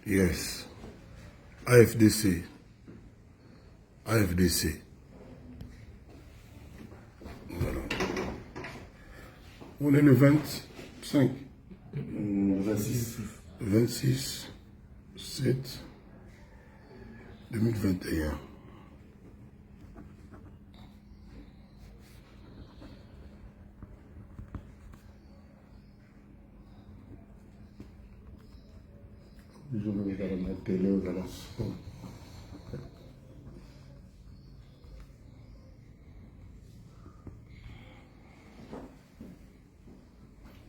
Yes. AFDC. AFDC. Voilà. On est le 25. 26 7 2021. Je vais regarder ma télé aux annonces.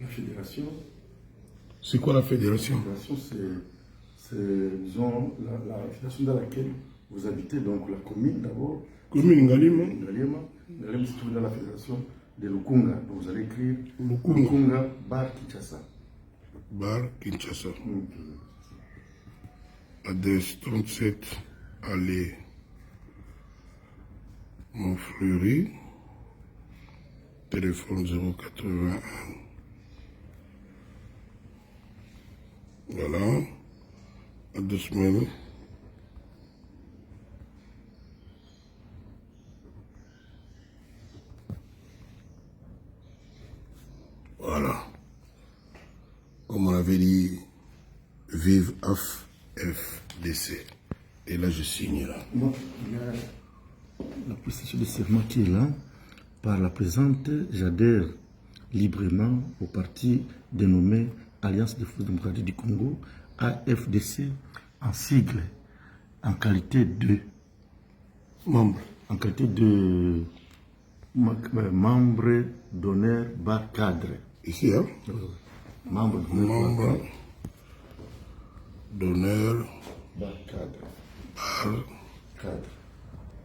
La fédération. C'est quoi la fédération? La fédération, c'est disons, la fédération dans laquelle vous habitez, donc la commune d'abord. Commune Ngalima. Ngalima se trouve dans la fédération de Lukunga. Donc vous allez écrire Lukunga. Bar Kinshasa. Bar Kinshasa. Adresse 37, allée Montfleury. Téléphone 081. Voilà. Adresse mail. Voilà. Comme on avait dit, vive AFDC. Et là, je signe là. Bon, il y a la prestation de serment qui est là. Par la présente, j'adhère librement au parti dénommé Alliance des Forces démocratiques du Congo, AFDC, en sigle, en qualité de membre, membre d'honneur bar cadre. Ici, hein? Membre d'honneur bar cadre. bar Cadre.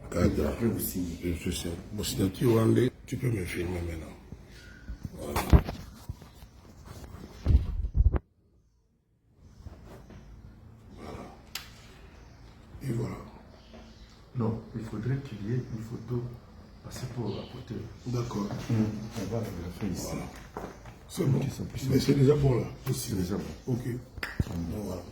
cadre. Après vous signez. Je sais. Mon signature Wandé, tu peux me filmer maintenant. Voilà. Voilà. Et voilà. Non, il faudrait qu'il y ait une photo passée pour à côté. D'accord. On va la faire ici. Voilà. C'est bon. Mais c'est déjà bon là. C'est déjà bon. Ok. Bon, voilà.